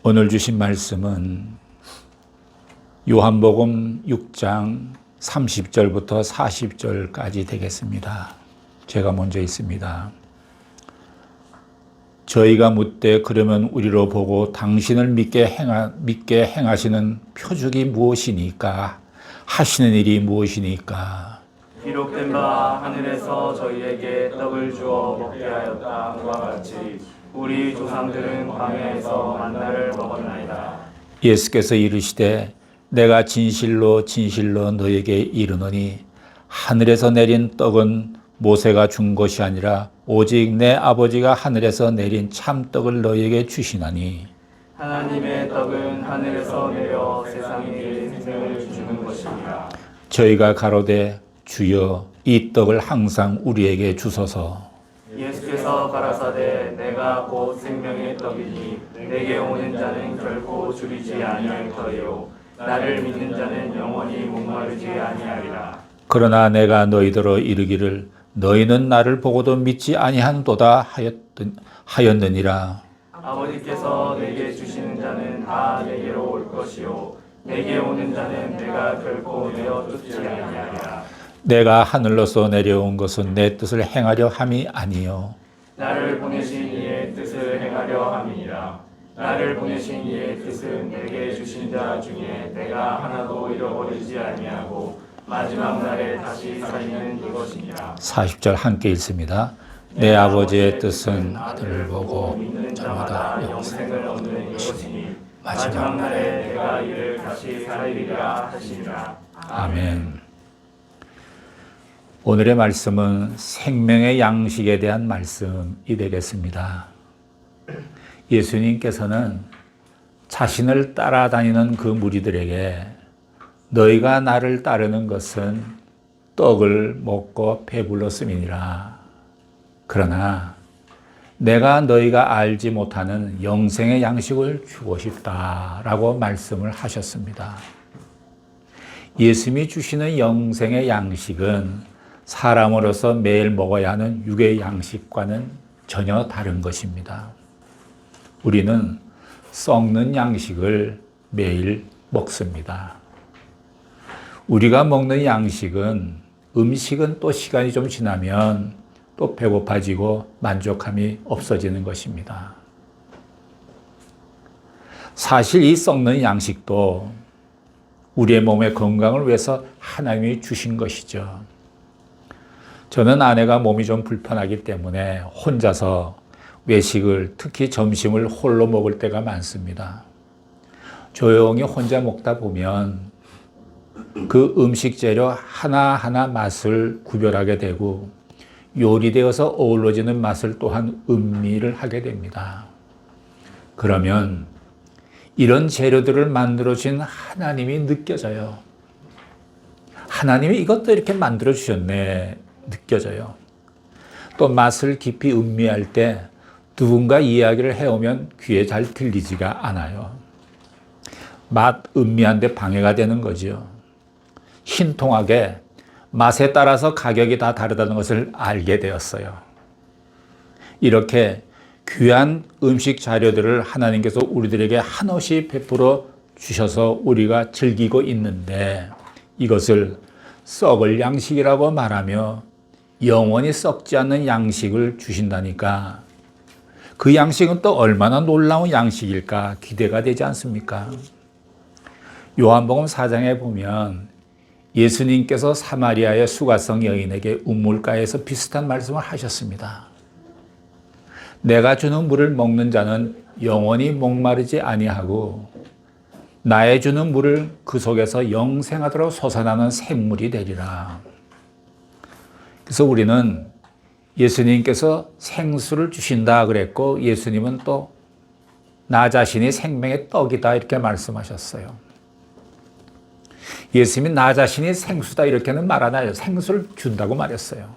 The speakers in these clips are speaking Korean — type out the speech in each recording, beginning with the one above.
오늘 주신 말씀은 요한복음 6장 30절부터 40절까지 되겠습니다. 제가 먼저 있습니다. 저희가 묻되 그러면 우리로 보고 당신을 믿게 행하시는 표적이 무엇이니까? 하시는 일이 무엇이니까? 기록된 바 하늘에서 저희에게 떡을 주어 먹게 하였다 과 같이 우리 조상들은 광야에서 만나를 먹었나이다. 예수께서 이르시되 내가 진실로 진실로 너에게 이르노니 하늘에서 내린 떡은 모세가 준 것이 아니라 오직 내 아버지가 하늘에서 내린 참떡을 너에게 주시나니 하나님의 떡은 하늘에서 내려 세상에 내린 생명을 주는 것입니다. 저희가 가로되 주여 이 떡을 항상 우리에게 주소서. 예수께서 가라사대 내가 곧 생명의 떡이니 내게 오는 자는 결코 줄이지 아니할 터이요 나를 믿는 자는 영원히 목마르지 아니하리라. 그러나 내가 너희더러 이르기를 너희는 나를 보고도 믿지 아니한도다 하였느니라. 아버지께서 내게 주시는 자는 다 내게로 올 것이요 내게 오는 자는 내가 결코 내어 쫓지 아니하리라. 내가 하늘로서 내려온 것은 내 뜻을 행하려 함이 아니요 나를 보내신 이의 뜻을 행하려 함이니라. 나를 보내신 이의 뜻은 내게 주신 자 중에 내가 하나도 잃어버리지 아니하고 마지막 날에 다시 살리는 이것이니라. 40절 함께 읽습니다. 내 아버지의 뜻은 아들을 보고 믿는 자마다 영생을 얻는 이것이니 마지막 날에 내가 이를 다시 살리리라 하시니라. 아멘. 오늘의 말씀은 생명의 양식에 대한 말씀이 되겠습니다. 예수님께서는 자신을 따라다니는 그 무리들에게 너희가 나를 따르는 것은 떡을 먹고 배불렀음이니라. 그러나 내가 너희가 알지 못하는 영생의 양식을 주고 싶다라고 말씀을 하셨습니다. 예수님이 주시는 영생의 양식은 사람으로서 매일 먹어야 하는 육의 양식과는 전혀 다른 것입니다. 우리는 썩는 양식을 매일 먹습니다. 우리가 먹는 양식은 음식은 또 시간이 좀 지나면 또 배고파지고 만족함이 없어지는 것입니다. 사실 이 썩는 양식도 우리의 몸의 건강을 위해서 하나님이 주신 것이죠. 저는 아내가 몸이 좀 불편하기 때문에 혼자서 외식을 특히 점심을 홀로 먹을 때가 많습니다. 조용히 혼자 먹다 보면 그 음식 재료 하나하나 맛을 구별하게 되고 요리되어서 어우러지는 맛을 또한 음미를 하게 됩니다. 그러면 이런 재료들을 만들어주신 하나님이 느껴져요. 하나님이 이것도 이렇게 만들어주셨네 느껴져요. 또 맛을 깊이 음미할 때 누군가 이야기를 해오면 귀에 잘 들리지가 않아요. 맛 음미하는데 방해가 되는 거죠. 신통하게 맛에 따라서 가격이 다 다르다는 것을 알게 되었어요. 이렇게 귀한 음식 자료들을 하나님께서 우리들에게 한없이 베풀어 주셔서 우리가 즐기고 있는데 이것을 썩을 양식이라고 말하며 영원히 썩지 않는 양식을 주신다니까 그 양식은 또 얼마나 놀라운 양식일까 기대가 되지 않습니까? 요한복음 4장에 보면 예수님께서 사마리아의 수가성 여인에게 우물가에서 비슷한 말씀을 하셨습니다. 내가 주는 물을 먹는 자는 영원히 목마르지 아니하고 나의 주는 물을 그 속에서 영생하도록 솟아나는 샘물이 되리라. 그래서 우리는 예수님께서 생수를 주신다 그랬고 예수님은 또 나 자신이 생명의 떡이다 이렇게 말씀하셨어요. 예수님이 나 자신이 생수다 이렇게는 말 안 해요. 생수를 준다고 말했어요.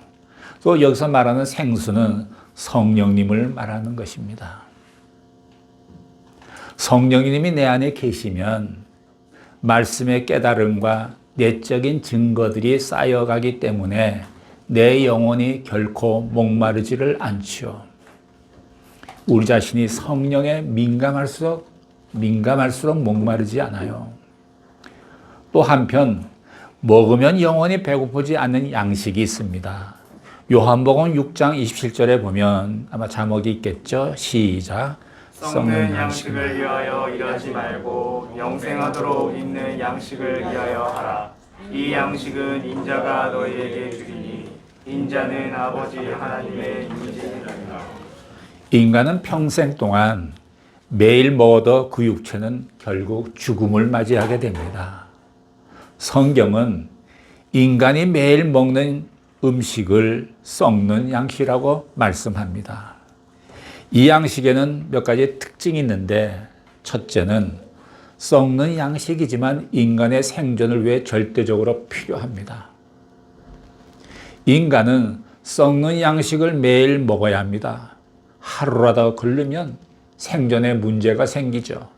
또 여기서 말하는 생수는 성령님을 말하는 것입니다. 성령님이 내 안에 계시면 말씀의 깨달음과 내적인 증거들이 쌓여가기 때문에 내 영혼이 결코 목마르지를 않지요. 우리 자신이 성령에 민감할수록 민감할수록 목마르지 않아요. 또 한편 먹으면 영원히 배고프지 않는 양식이 있습니다. 요한복음 6장 27절에 보면 아마 자막이 있겠죠? 시작. 썩는 양식을 위하여 일하지 말고 영생하도록 있는 양식을 위하여 하라. 이 양식은 인자가 너희에게 주리니 인자는 아버지 하나님의 임재니라. 인간은 평생 동안 매일 먹어도 그 육체는 결국 죽음을 맞이하게 됩니다. 성경은 인간이 매일 먹는 음식을 썩는 양식이라고 말씀합니다. 이 양식에는 몇 가지 특징이 있는데, 첫째는 썩는 양식이지만 인간의 생존을 위해 절대적으로 필요합니다. 인간은 썩는 양식을 매일 먹어야 합니다. 하루라도 걸리면 생존에 문제가 생기죠.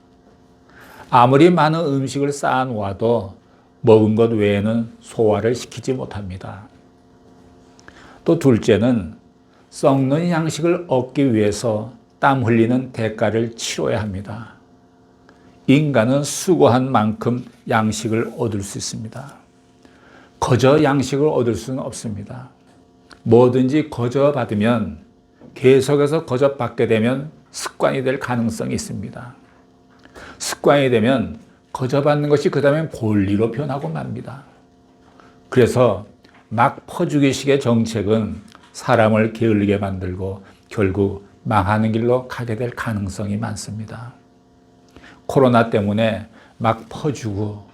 아무리 많은 음식을 쌓아놓아도 먹은 것 외에는 소화를 시키지 못합니다. 또 둘째는 썩는 양식을 얻기 위해서 땀 흘리는 대가를 치러야 합니다. 인간은 수고한 만큼 양식을 얻을 수 있습니다. 거저 양식을 얻을 수는 없습니다. 뭐든지 거저 받으면 계속해서 거저 받게 되면 습관이 될 가능성이 있습니다. 습관이 되면 거저 받는 것이 그 다음에 권리로 변하고 맙니다. 그래서 막 퍼주기식의 정책은 사람을 게을리게 만들고 결국 망하는 길로 가게 될 가능성이 많습니다. 코로나 때문에 막 퍼주고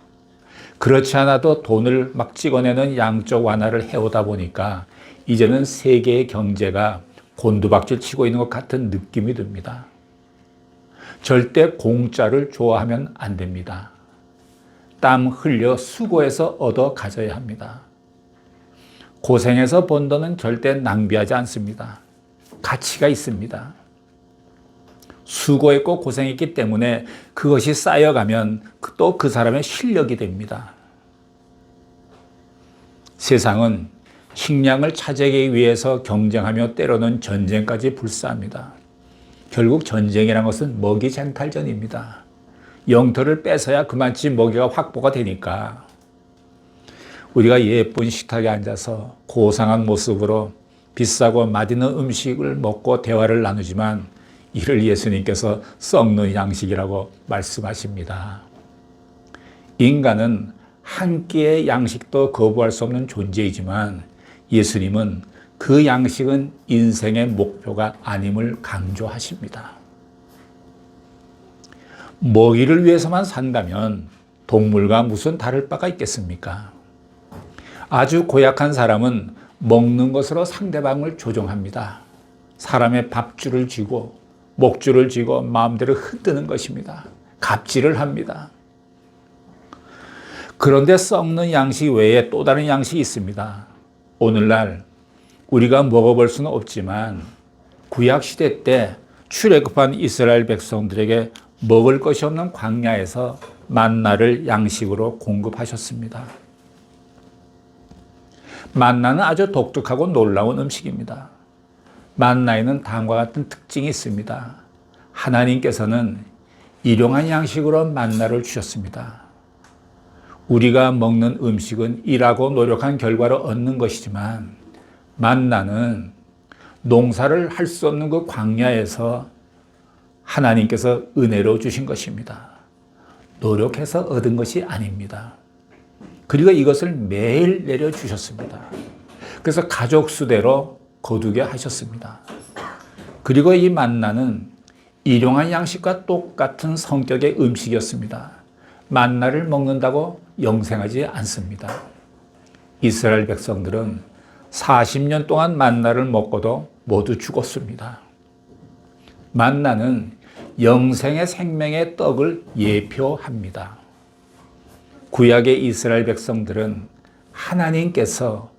그렇지 않아도 돈을 막 찍어내는 양적 완화를 해오다 보니까 이제는 세계의 경제가 곤두박질 치고 있는 것 같은 느낌이 듭니다. 절대 공짜를 좋아하면 안 됩니다. 땀 흘려 수고해서 얻어 가져야 합니다. 고생해서 번 돈은 절대 낭비하지 않습니다. 가치가 있습니다. 수고했고 고생했기 때문에 그것이 쌓여가면 또 그 사람의 실력이 됩니다. 세상은 식량을 차지하기 위해서 경쟁하며 때로는 전쟁까지 불사합니다. 결국 전쟁이란 것은 먹이 쟁탈전입니다. 영토를 뺏어야 그만치 먹이가 확보가 되니까 우리가 예쁜 식탁에 앉아서 고상한 모습으로 비싸고 맛있는 음식을 먹고 대화를 나누지만 이를 예수님께서 썩는 양식이라고 말씀하십니다. 인간은 한 끼의 양식도 거부할 수 없는 존재이지만 예수님은 그 양식은 인생의 목표가 아님을 강조하십니다. 먹이를 위해서만 산다면 동물과 무슨 다를 바가 있겠습니까? 아주 고약한 사람은 먹는 것으로 상대방을 조종합니다. 사람의 밥줄을 쥐고 목줄을 쥐고 마음대로 흔드는 것입니다. 갑질을 합니다. 그런데 썩는 양식 외에 또 다른 양식이 있습니다. 오늘날 우리가 먹어볼 수는 없지만 구약시대 때 출애굽한 이스라엘 백성들에게 먹을 것이 없는 광야에서 만나를 양식으로 공급하셨습니다. 만나는 아주 독특하고 놀라운 음식입니다. 만나에는 다음과 같은 특징이 있습니다. 하나님께서는 일용한 양식으로 만나를 주셨습니다. 우리가 먹는 음식은 일하고 노력한 결과로 얻는 것이지만 만나는 농사를 할 수 없는 그 광야에서 하나님께서 은혜로 주신 것입니다. 노력해서 얻은 것이 아닙니다. 그리고 이것을 매일 내려주셨습니다. 그래서 가족 수대로 거두게 하셨습니다. 그리고 이 만나는 일용한 양식과 똑같은 성격의 음식이었습니다. 만나를 먹는다고 영생하지 않습니다. 이스라엘 백성들은 40년 동안 만나를 먹고도 모두 죽었습니다. 만나는 영생의 생명의 떡을 예표합니다. 구약의 이스라엘 백성들은 하나님께서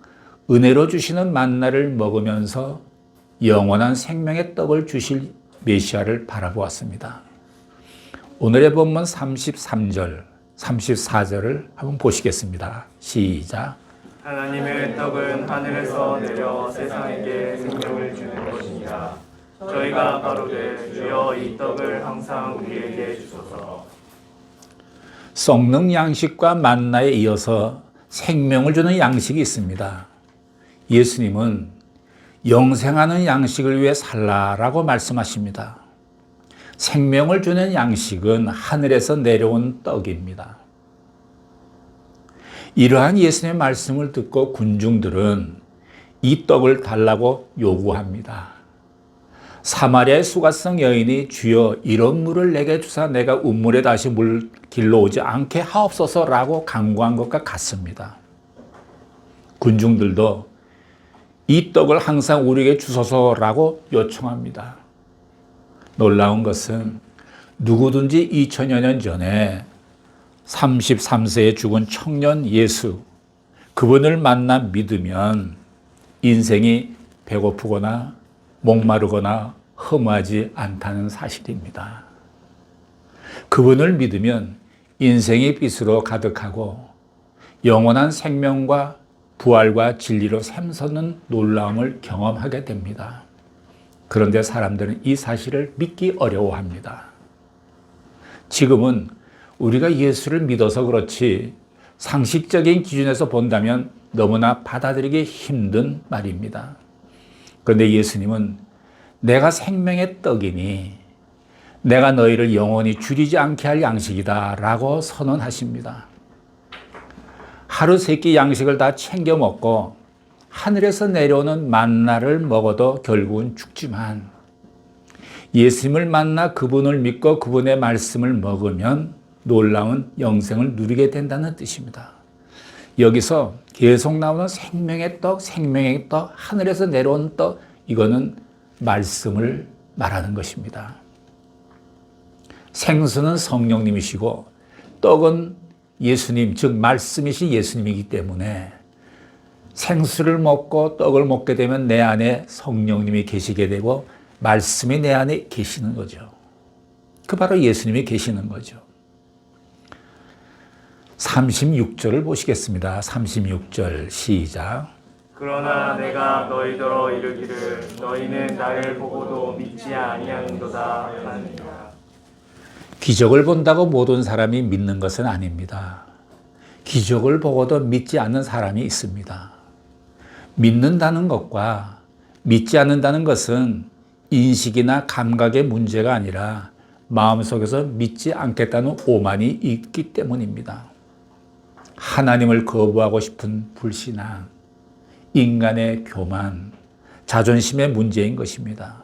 은혜로 주시는 만나를 먹으면서 영원한 생명의 떡을 주실 메시아를 바라보았습니다. 오늘의 본문 33절, 34절을 한번 보시겠습니다. 시작. 하나님의 떡은 하늘에서 내려 세상에게 생명을 주는 것입니다. 저희가 가로되 주여 이 떡을 항상 우리에게 주소서. 썩는 양식과 만나에 이어서 생명을 주는 양식이 있습니다. 예수님은 영생하는 양식을 위해 살라라고 말씀하십니다. 생명을 주는 양식은 하늘에서 내려온 떡입니다. 이러한 예수님의 말씀을 듣고 군중들은 이 떡을 달라고 요구합니다. 사마리아의 수가성 여인이 주여 이런 물을 내게 주사 내가 운물에 다시 물 길러 오지 않게 하옵소서라고 간구한 것과 같습니다. 군중들도 이 떡을 항상 우리에게 주소서라고 요청합니다. 놀라운 것은 누구든지 2000여 년 전에 33세에 죽은 청년 예수, 그분을 만나 믿으면 인생이 배고프거나 목마르거나 허무하지 않다는 사실입니다. 그분을 믿으면 인생이 빛으로 가득하고 영원한 생명과 부활과 진리로 샘솟는 놀라움을 경험하게 됩니다. 그런데 사람들은 이 사실을 믿기 어려워합니다. 지금은 우리가 예수를 믿어서 그렇지 상식적인 기준에서 본다면 너무나 받아들이기 힘든 말입니다. 그런데 예수님은 내가 생명의 떡이니 내가 너희를 영원히 줄이지 않게 할 양식이다 라고 선언하십니다. 하루 3끼 양식을 다 챙겨 먹고 하늘에서 내려오는 만나를 먹어도 결국은 죽지만 예수님을 만나 그분을 믿고 그분의 말씀을 먹으면 놀라운 영생을 누리게 된다는 뜻입니다. 여기서 계속 나오는 생명의 떡, 생명의 떡, 하늘에서 내려온 떡, 이거는 말씀을 말하는 것입니다. 생수는 성령님이시고 떡은 예수님, 즉 말씀이신 예수님이기 때문에 생수를 먹고 떡을 먹게 되면 내 안에 성령님이 계시게 되고 말씀이 내 안에 계시는 거죠. 그 바로 예수님이 계시는 거죠. 36절을 보시겠습니다. 36절 시작. 그러나 내가 너희더러 이르기를 너희는 나를 보고도 믿지 아니하는도다 하느니라. 기적을 본다고 모든 사람이 믿는 것은 아닙니다. 기적을 보고도 믿지 않는 사람이 있습니다. 믿는다는 것과 믿지 않는다는 것은 인식이나 감각의 문제가 아니라 마음속에서 믿지 않겠다는 오만이 있기 때문입니다. 하나님을 거부하고 싶은 불신앙, 인간의 교만, 자존심의 문제인 것입니다.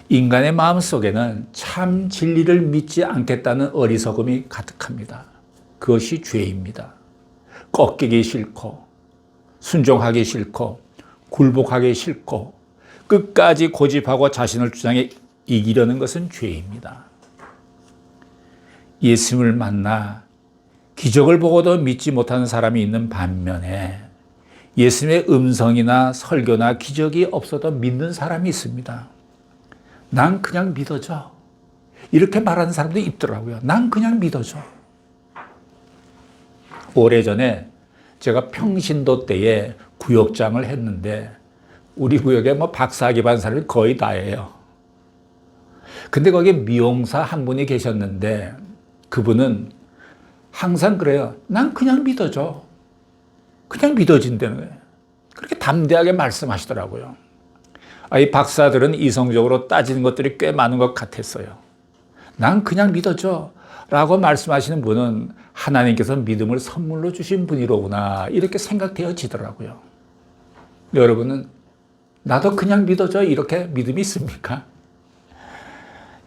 인간의 마음속에는 참 진리를 믿지 않겠다는 어리석음이 가득합니다. 그것이 죄입니다. 꺾이기 싫고 순종하기 싫고 굴복하기 싫고 끝까지 고집하고 자신을 주장해 이기려는 것은 죄입니다. 예수님을 만나 기적을 보고도 믿지 못하는 사람이 있는 반면에 예수님의 음성이나 설교나 기적이 없어도 믿는 사람이 있습니다. 난 그냥 믿어줘. 이렇게 말하는 사람도 있더라고요. 난 그냥 믿어줘. 오래전에 제가 평신도 때에 구역장을 했는데 우리 구역에 뭐 박사학위 받은 사람이 거의 다예요. 근데 거기에 미용사 한 분이 계셨는데 그분은 항상 그래요. 난 그냥 믿어줘. 그냥 믿어진다는 거예요. 그렇게 담대하게 말씀하시더라고요. 이 박사들은 이성적으로 따지는 것들이 꽤 많은 것 같았어요. 난 그냥 믿어줘 라고 말씀하시는 분은 하나님께서 믿음을 선물로 주신 분이로구나 이렇게 생각되어지더라고요. 여러분은 나도 그냥 믿어줘 이렇게 믿음이 있습니까?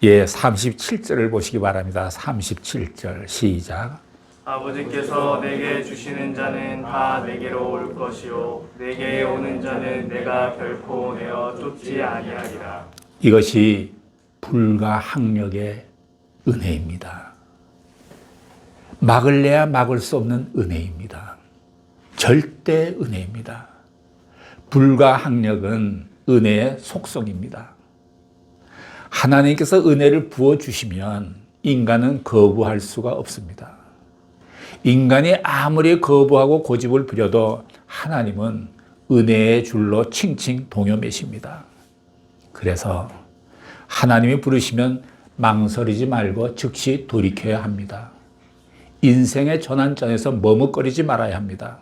예, 37절을 보시기 바랍니다. 37절 시작. 아버지께서 내게 주시는 자는 다 내게로 올 것이요 내게 오는 자는 내가 결코 내어 쫓지 아니하리라. 이것이 불가항력의 은혜입니다. 막을래야 막을 수 없는 은혜입니다. 절대 은혜입니다. 불가항력은 은혜의 속성입니다. 하나님께서 은혜를 부어주시면 인간은 거부할 수가 없습니다. 인간이 아무리 거부하고 고집을 부려도 하나님은 은혜의 줄로 칭칭 동여매십니다. 그래서 하나님이 부르시면 망설이지 말고 즉시 돌이켜야 합니다. 인생의 전환점에서 머뭇거리지 말아야 합니다.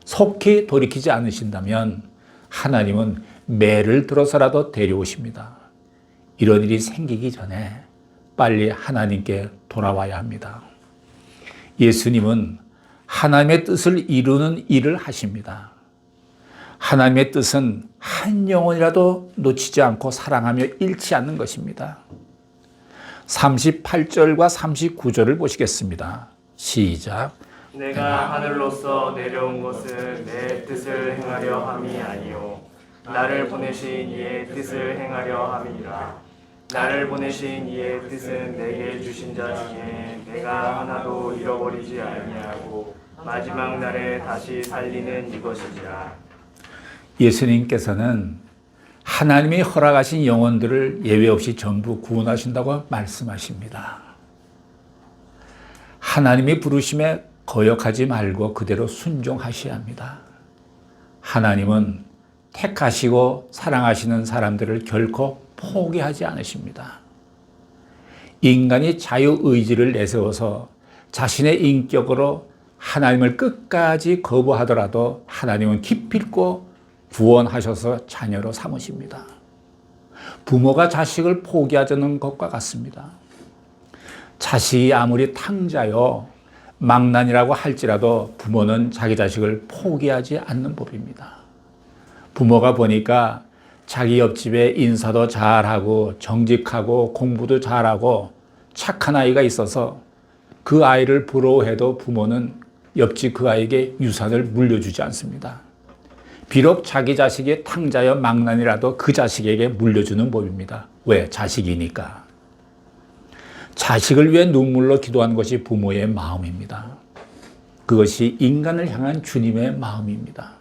속히 돌이키지 않으신다면 하나님은 매를 들어서라도 데려오십니다. 이런 일이 생기기 전에 빨리 하나님께 돌아와야 합니다. 예수님은 하나님의 뜻을 이루는 일을 하십니다. 하나님의 뜻은 한 영혼이라도 놓치지 않고 사랑하며 잃지 않는 것입니다. 38절과 39절을 보시겠습니다. 시작. 내가 하늘로서 내려온 것은 내 뜻을 행하려 함이 아니요 나를 보내신 이의 뜻을 행하려 함이니라. 나를 보내신 이의 뜻은 내게 주신 자 중에 내가 하나도 잃어버리지 아니하고 마지막 날에 다시 살리는 이것이지라. 예수님께서는 하나님이 허락하신 영혼들을 예외 없이 전부 구원하신다고 말씀하십니다. 하나님이 부르심에 거역하지 말고 그대로 순종하셔야 합니다. 하나님은 택하시고 사랑하시는 사람들을 결코 포기하지 않으십니다. 인간이 자유의지를 내세워서 자신의 인격으로 하나님을 끝까지 거부하더라도 하나님은 기필코 구원하셔서 자녀로 삼으십니다. 부모가 자식을 포기하자는 것과 같습니다. 자식이 아무리 탕자요 망난이라고 할지라도 부모는 자기 자식을 포기하지 않는 법입니다. 부모가 보니까 자기 옆집에 인사도 잘하고 정직하고 공부도 잘하고 착한 아이가 있어서 그 아이를 부러워해도 부모는 옆집 그 아이에게 유산을 물려주지 않습니다. 비록 자기 자식이 탕자여 망난이라도 그 자식에게 물려주는 법입니다. 왜? 자식이니까. 자식을 위해 눈물로 기도하는 것이 부모의 마음입니다. 그것이 인간을 향한 주님의 마음입니다.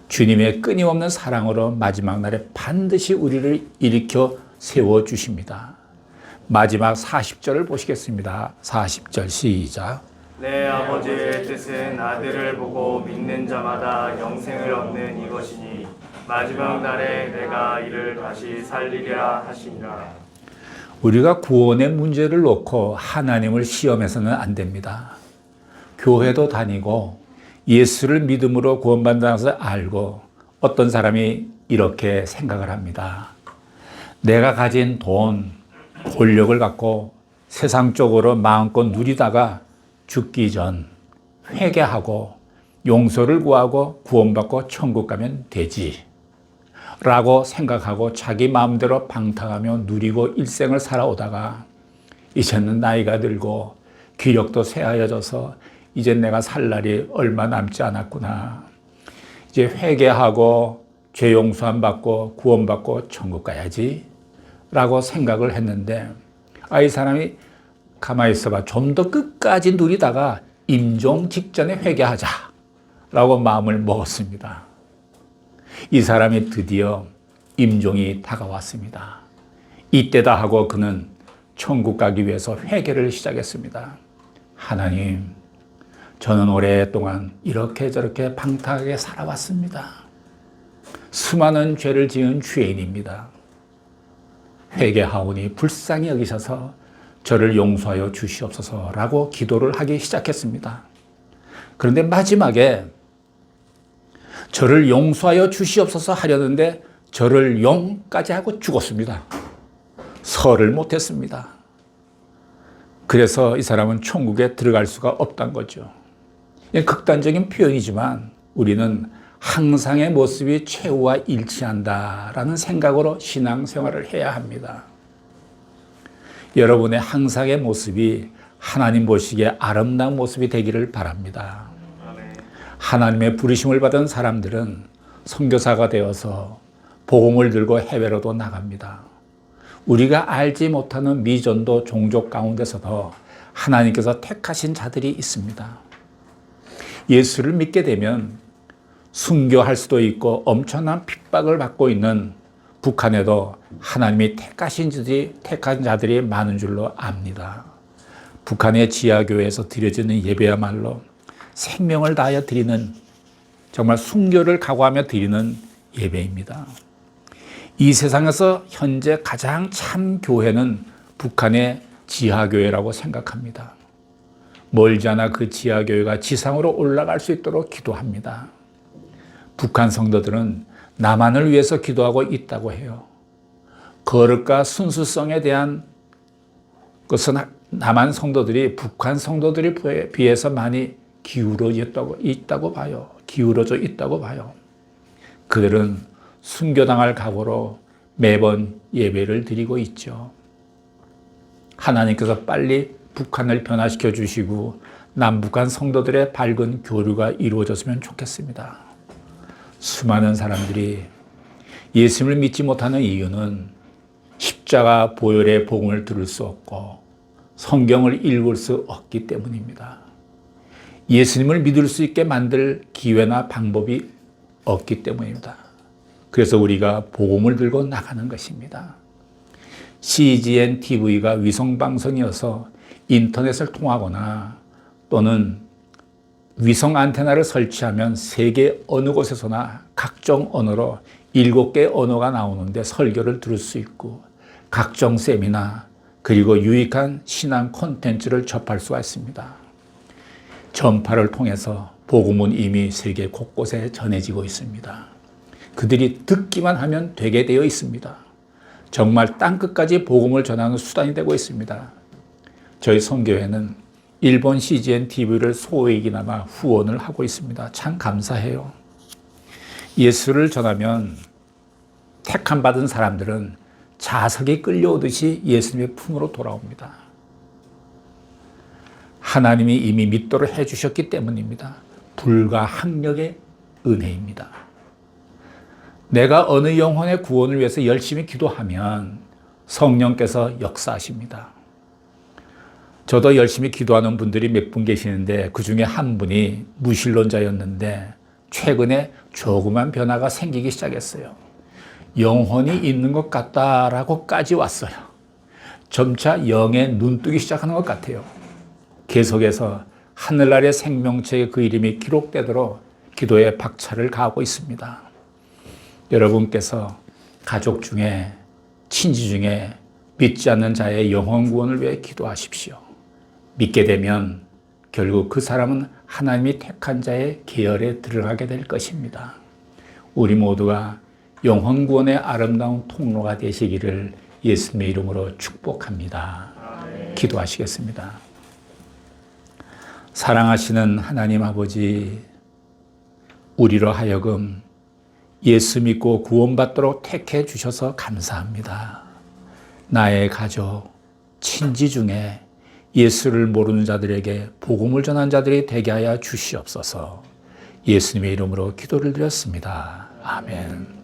주님의 끊임없는 사랑으로 마지막 날에 반드시 우리를 일으켜 세워주십니다. 마지막 40절을 보시겠습니다. 40절 시작. 내 아버지의 뜻은 아들을 보고 믿는 자마다 영생을 얻는 이것이니 마지막 날에 내가 이를 다시 살리리라 하시니라. 우리가 구원의 문제를 놓고 하나님을 시험해서는 안 됩니다. 교회도 다니고 예수를 믿음으로 구원받는다는 것을 알고 어떤 사람이 이렇게 생각을 합니다. 내가 가진 돈, 권력을 갖고 세상적으로 마음껏 누리다가 죽기 전 회개하고 용서를 구하고 구원받고 천국 가면 되지 라고 생각하고 자기 마음대로 방탕하며 누리고 일생을 살아오다가 이제는 나이가 들고 기력도 쇠하여져서 이제 내가 살 날이 얼마 남지 않았구나. 이제 회개하고 죄 용서함 받고 구원받고 천국 가야지 라고 생각을 했는데 이 사람이 가만히 있어봐. 좀 더 끝까지 누리다가 임종 직전에 회개하자 라고 마음을 먹었습니다. 이 사람이 드디어 임종이 다가왔습니다. 이때다 하고 그는 천국 가기 위해서 회개를 시작했습니다. 하나님, 저는 오랫동안 이렇게 저렇게 방탕하게 살아왔습니다. 수많은 죄를 지은 죄인입니다. 회개하오니 불쌍히 여기셔서 저를 용서하여 주시옵소서라고 기도를 하기 시작했습니다. 그런데 마지막에 저를 용서하여 주시옵소서 하려는데 저를 용까지 하고 죽었습니다. 설을 못했습니다. 그래서 이 사람은 천국에 들어갈 수가 없다는 거죠. 극단적인 표현이지만 우리는 항상의 모습이 최후와 일치한다라는 생각으로 신앙생활을 해야 합니다. 여러분의 항상의 모습이 하나님 보시기에 아름다운 모습이 되기를 바랍니다. 하나님의 부르심을 받은 사람들은 선교사가 되어서 복음을 들고 해외로도 나갑니다. 우리가 알지 못하는 미전도 종족 가운데서도 하나님께서 택하신 자들이 있습니다. 예수를 믿게 되면 순교할 수도 있고 엄청난 핍박을 받고 있는 북한에도 하나님이 택한 자들이 많은 줄로 압니다. 북한의 지하교회에서 드려지는 예배야말로 생명을 다하여 드리는 정말 순교를 각오하며 드리는 예배입니다. 이 세상에서 현재 가장 참 교회는 북한의 지하교회라고 생각합니다. 멀지 않아 그 지하교회가 지상으로 올라갈 수 있도록 기도합니다. 북한 성도들은 남한을 위해서 기도하고 있다고 해요. 거룩과 순수성에 대한 것은 남한 성도들이 북한 성도들에 비해서 많이 기울어져 있다고 봐요. 그들은 순교당할 각오로 매번 예배를 드리고 있죠. 하나님께서 빨리 북한을 변화시켜 주시고 남북한 성도들의 밝은 교류가 이루어졌으면 좋겠습니다. 수많은 사람들이 예수님을 믿지 못하는 이유는 십자가 보혈의 복음을 들을 수 없고 성경을 읽을 수 없기 때문입니다. 예수님을 믿을 수 있게 만들 기회나 방법이 없기 때문입니다. 그래서 우리가 복음을 들고 나가는 것입니다. CGN TV가 위성방송이어서 인터넷을 통하거나 또는 위성 안테나를 설치하면 세계 어느 곳에서나 각종 언어로 7개 언어가 나오는데 설교를 들을 수 있고 각종 세미나 그리고 유익한 신앙 콘텐츠를 접할 수가 있습니다. 전파를 통해서 복음은 이미 세계 곳곳에 전해지고 있습니다. 그들이 듣기만 하면 되게 되어 있습니다. 정말 땅끝까지 복음을 전하는 수단이 되고 있습니다. 저희 선교회는 일본 CGN TV를 소액이나마 후원을 하고 있습니다. 참 감사해요. 예수를 전하면 택함 받은 사람들은 자석이 끌려오듯이 예수님의 품으로 돌아옵니다. 하나님이 이미 믿도록 해주셨기 때문입니다. 불가항력의 은혜입니다. 내가 어느 영혼의 구원을 위해서 열심히 기도하면 성령께서 역사하십니다. 저도 열심히 기도하는 분들이 몇 분 계시는데 그 중에 한 분이 무신론자였는데 최근에 조그만 변화가 생기기 시작했어요. 영혼이 있는 것 같다라고까지 왔어요. 점차 영에 눈 뜨기 시작하는 것 같아요. 계속해서 하늘나라의 생명체의 그 이름이 기록되도록 기도에 박차를 가하고 있습니다. 여러분께서 가족 중에 친지 중에 믿지 않는 자의 영혼 구원을 위해 기도하십시오. 믿게 되면 결국 그 사람은 하나님이 택한 자의 계열에 들어가게 될 것입니다. 우리 모두가 영혼 구원의 아름다운 통로가 되시기를 예수님의 이름으로 축복합니다. 기도하시겠습니다. 사랑하시는 하나님 아버지, 우리로 하여금 예수 믿고 구원받도록 택해 주셔서 감사합니다. 나의 가족, 친지 중에 예수를 모르는 자들에게 복음을 전한 자들이 되게 하여 주시옵소서. 예수님의 이름으로 기도를 드렸습니다. 아멘.